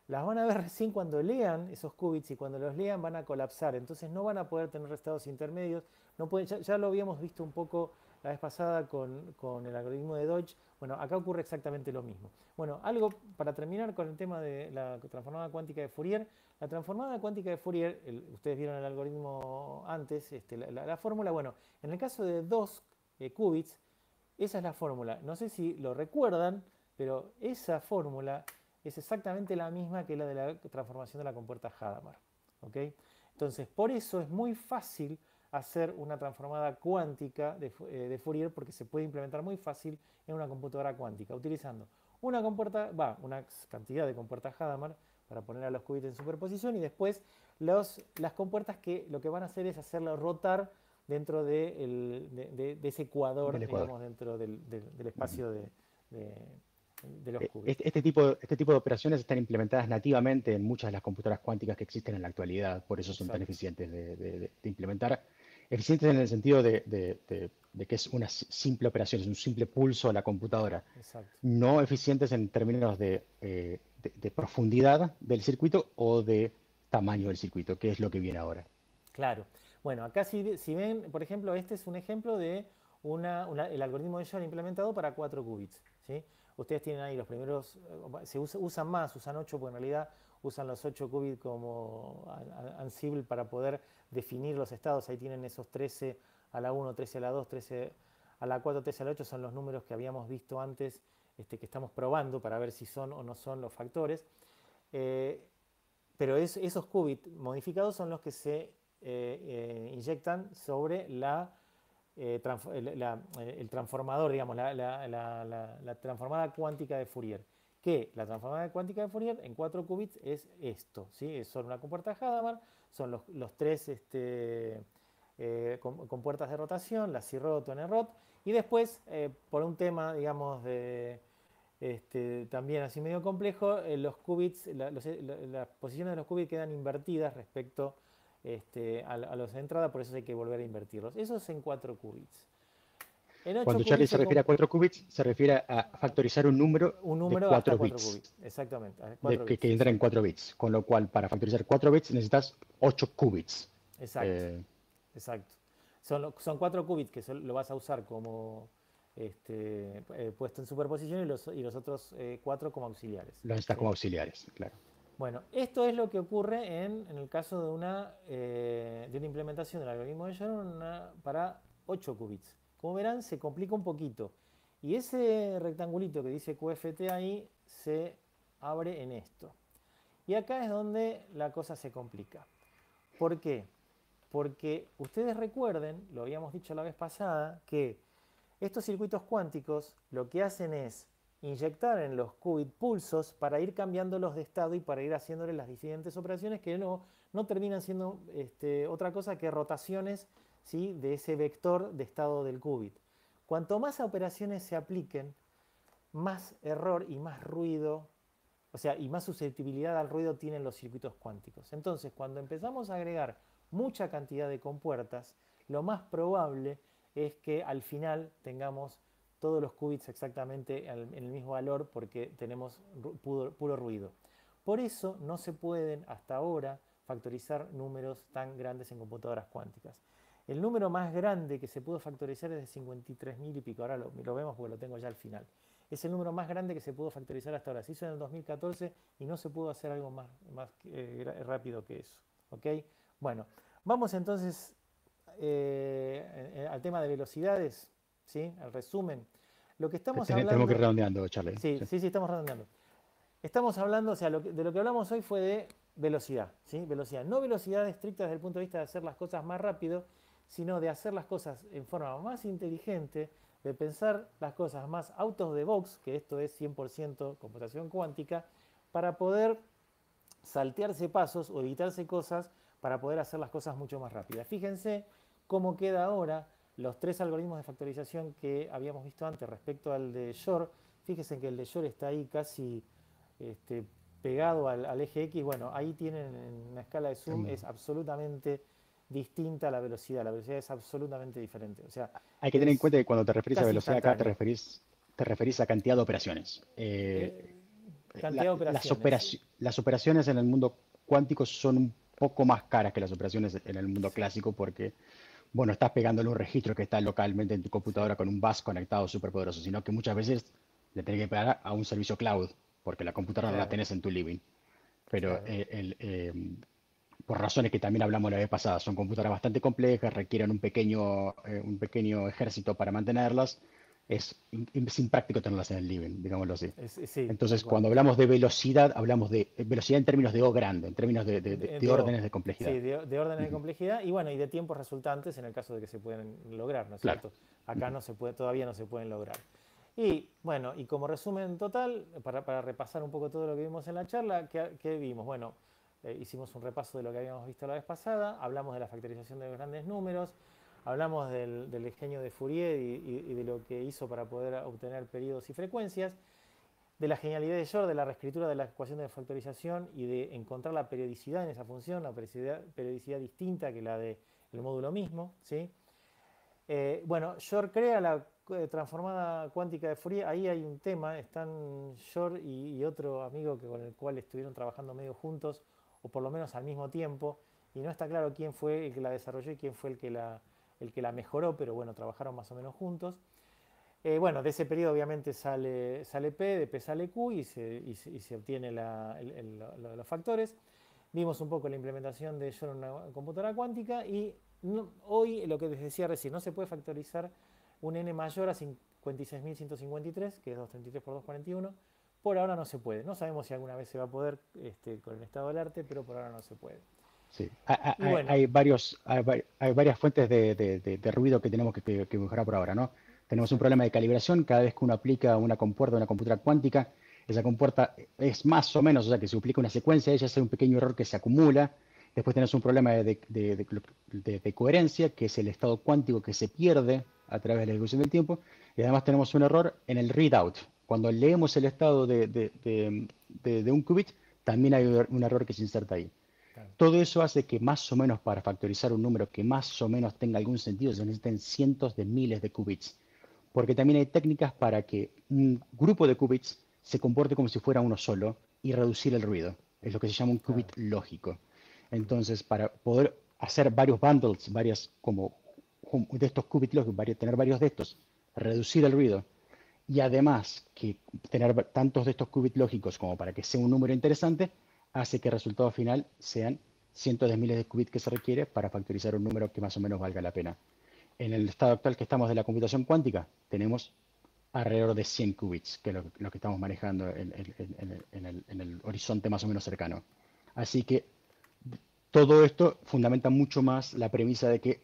Las van a ver recién cuando lean esos qubits y cuando los lean van a colapsar. Entonces no van a poder tener estados intermedios. No pueden, ya lo habíamos visto un poco la vez pasada con el algoritmo de Deutsch. Bueno, acá ocurre exactamente lo mismo. Bueno, algo para terminar con el tema de la transformada cuántica de Fourier. La transformada cuántica de Fourier, ustedes vieron el algoritmo antes, la fórmula, bueno, en el caso de dos qubits, esa es la fórmula. No sé si lo recuerdan, pero esa fórmula es exactamente la misma que la de la transformación de la compuerta Hadamard. ¿Okay? Entonces, por eso es muy fácil hacer una transformada cuántica de Fourier porque se puede implementar muy fácil en una computadora cuántica utilizando una cantidad de compuertas Hadamard para poner a los qubits en superposición y después las compuertas que lo que van a hacer es hacerlo rotar dentro de ese ecuador, Del Ecuador. digamos, dentro del Ujú. espacio de de los qubits. Este tipo de operaciones están implementadas nativamente en muchas de las computadoras cuánticas que existen en la actualidad, por eso son tan Exacto, eficientes de implementar. Eficientes en el sentido de que es una simple operación, es un simple pulso a la computadora. exacto. No eficientes en términos de profundidad del circuito o de tamaño del circuito, que es lo que viene ahora. Claro. Bueno, acá si ven, por ejemplo, este es un ejemplo de el algoritmo de Shor implementado para 4 qubits. ¿Sí? Ustedes tienen ahí los primeros, usan más, usan 8 porque en realidad usan los 8 qubits como Ansible para poder definir los estados. Ahí tienen esos 13 a la 1, 13 a la 2, 13 a la 4, 13 a la 8, son los números que habíamos visto antes, que estamos probando para ver si son o no son los factores. Eh, pero esos qubits modificados son los que se inyectan sobre el transformador, digamos, la transformada cuántica de Fourier. Que la transformada cuántica de Fourier en 4 qubits es esto, ¿sí? Son una compuerta Hadamard, son los tres compuertas de rotación, la CIROT o NROT, y después, por un tema, digamos, también así medio complejo, los qubits, las posiciones de los qubits quedan invertidas respecto a los de entrada, por eso hay que volver a invertirlos. Eso es en 4 qubits. En 8 Cuando Charlie qubits se refiere a 4 qubits, se refiere a factorizar un número un de número hasta 4 4 bits, qubits, exactamente, a 4 bits, que entra en exacto, 4 bits, con lo cual para factorizar 4 bits necesitas 8 qubits. exacto, exacto. Son 4 qubits que lo vas a usar como puesto en superposición y los otros 4 como auxiliares. Los necesitas ¿Sí? como auxiliares, claro. Bueno, esto es lo que ocurre en el caso de una implementación del algoritmo de Shor para 8 qubits. Como verán, se complica un poquito. Y ese rectangulito que dice QFT ahí se abre en esto. Y acá es donde la cosa se complica. ¿Por qué? Porque ustedes recuerden, lo habíamos dicho la vez pasada, que estos circuitos cuánticos lo que hacen es inyectar en los qubit pulsos para ir cambiándolos de estado y para ir haciéndoles las diferentes operaciones que no terminan siendo otra cosa que rotaciones, ¿sí?, de ese vector de estado del qubit. Cuanto más operaciones se apliquen, más error y más ruido, o sea, y más susceptibilidad al ruido tienen los circuitos cuánticos. Entonces, cuando empezamos a agregar mucha cantidad de compuertas, lo más probable es que al final tengamos todos los qubits exactamente en el mismo valor porque tenemos puro ruido. Por eso no se pueden hasta ahora factorizar números tan grandes en computadoras cuánticas. El número más grande que se pudo factorizar es de 53.000 y pico. Ahora lo vemos porque lo tengo ya al final. Es el número más grande que se pudo factorizar hasta ahora. Se hizo en el 2014 y no se pudo hacer algo más rápido que eso. ¿Ok? Bueno, vamos entonces al tema de velocidades, ¿sí? Al resumen. Lo que estamos Tenemos que ir hablando. redondeando, Charlie. Sí, Sí. sí, sí, estamos redondeando. Estamos hablando, o sea, de lo que hablamos hoy fue de velocidad, ¿sí? Velocidad. No velocidad estricta desde el punto de vista de hacer las cosas más rápido, sino de hacer las cosas en forma más inteligente, de pensar las cosas más out of the box, que esto es 100% computación cuántica, para poder saltearse pasos o evitarse cosas para poder hacer las cosas mucho más rápidas. Fíjense cómo queda ahora los 3 algoritmos de factorización que habíamos visto antes respecto al de Shor. Fíjense que el de Shor está ahí casi pegado al eje X. Bueno, ahí tienen en una escala de zoom, es absolutamente distinta a la velocidad. La velocidad es absolutamente diferente. O sea, Hay que tener en es cuenta que cuando te referís a casi velocidad acá, instantáneo. te referís a cantidad de operaciones. Cantidad de operaciones. Las operaciones en el mundo cuántico son un poco más caras que las operaciones en el mundo Sí, clásico porque, bueno, estás pegándole un registro que está localmente en tu computadora con un bus conectado súper poderoso, sino que muchas veces le tenés que pegar a un servicio cloud porque la computadora no la claro, tenés en tu living. Pero claro. por razones que también hablamos la vez pasada, son computadoras bastante complejas, requieren un pequeño ejército para mantenerlas. Es impráctico tenerlas en el living, digámoslo así. Sí, tal Entonces, cual. cuando hablamos de velocidad, hablamos de velocidad en términos de O grande, en términos de De O. órdenes de complejidad. Sí, de órdenes de Ujú. complejidad y bueno, y de tiempos resultantes en el caso de que se pueden lograr, ¿no es Claro. cierto? Acá Ujú. no se puede, todavía no se pueden lograr. Y bueno, y como resumen total, para repasar un poco todo lo que vimos en la charla, ¿qué vimos? Bueno, hicimos un repaso de lo que habíamos visto la vez pasada, hablamos de la factorización de los grandes números, hablamos del ingenio de Fourier y de lo que hizo para poder obtener periodos y frecuencias. de la genialidad de Shor, de la reescritura de la ecuación de factorización y de encontrar la periodicidad en esa función, una periodicidad distinta que la del módulo mismo, ¿sí? Bueno, Shor crea la transformada cuántica de Fourier. Ahí hay un tema, están Shor y otro amigo con el cual estuvieron trabajando medio juntos, o por lo menos al mismo tiempo, y no está claro quién fue el que la desarrolló y quién fue el que la mejoró, pero bueno, trabajaron más o menos juntos. Bueno, de ese periodo obviamente sale P, de P sale Q y se obtiene los factores. Vimos un poco la implementación de Shor en una computadora cuántica y hoy, lo que les decía recién, no se puede factorizar un n mayor a 56.153, que es 233 por 241. Por ahora no se puede. No sabemos si alguna vez se va a poder con el estado del arte, pero por ahora no se puede. Sí. Y bueno, Hay varias fuentes de ruido que tenemos que mejorar por ahora, ¿no? Tenemos un exacto. problema de calibración. Cada vez que uno aplica una compuerta, una computadora cuántica, esa compuerta es más o menos, o sea, que se aplica una secuencia, ella hace un pequeño error que se acumula. Después tenemos un problema de coherencia, que es el estado cuántico que se pierde a través de la ejecución del tiempo. Y además tenemos un error en el readout. Cuando leemos el estado de un qubit, también hay un error que se inserta ahí. Claro. Todo eso hace que más o menos para factorizar un número que más o menos tenga algún sentido se necesiten cientos de miles de qubits. Porque también hay técnicas para que un grupo de qubits se comporte como si fuera uno solo y reducir el ruido. Es lo que se llama un Claro. qubit lógico. Entonces, para poder hacer varios bundles, varias como de estos qubits lógicos, tener varios de estos, reducir el ruido y además que tener tantos de estos qubits lógicos como para que sea un número interesante, hace que el resultado final sean cientos de miles de qubits que se requiere para factorizar un número que más o menos valga la pena. En el estado actual que estamos de la computación cuántica, tenemos alrededor de 100 qubits, que es lo que estamos manejando en el horizonte más o menos cercano. Así que todo esto fundamenta mucho más la premisa de que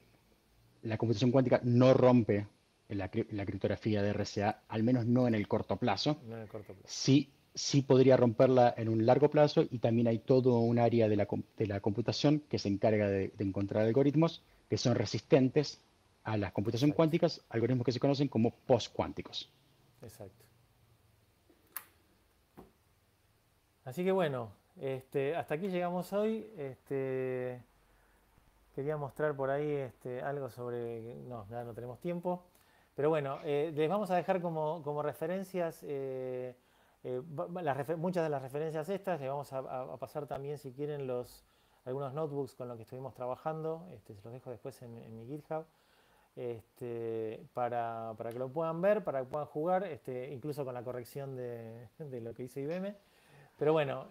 la computación cuántica no rompe la criptografía de RSA, al menos no en el corto plazo. No en el corto plazo. Sí podría romperla en un largo plazo y también hay todo un área de la computación que se encarga de encontrar algoritmos que son resistentes a la computación Exacto. cuántica, algoritmos que se conocen como postcuánticos. Exacto. Así que bueno, hasta aquí llegamos hoy. Quería mostrar por ahí algo sobre... No, ya no tenemos tiempo. Pero bueno, les vamos a dejar como referencias muchas de las referencias estas. Les vamos a pasar también, si quieren, algunos notebooks con los que estuvimos trabajando. Se los dejo después en mi GitHub. Para que lo puedan ver, para que puedan jugar, incluso con la corrección de lo que hizo IBM. Pero bueno,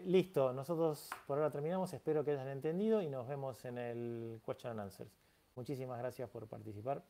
listo. Nosotros por ahora terminamos. Espero que hayan entendido y nos vemos en el Question and Answers. Muchísimas gracias por participar.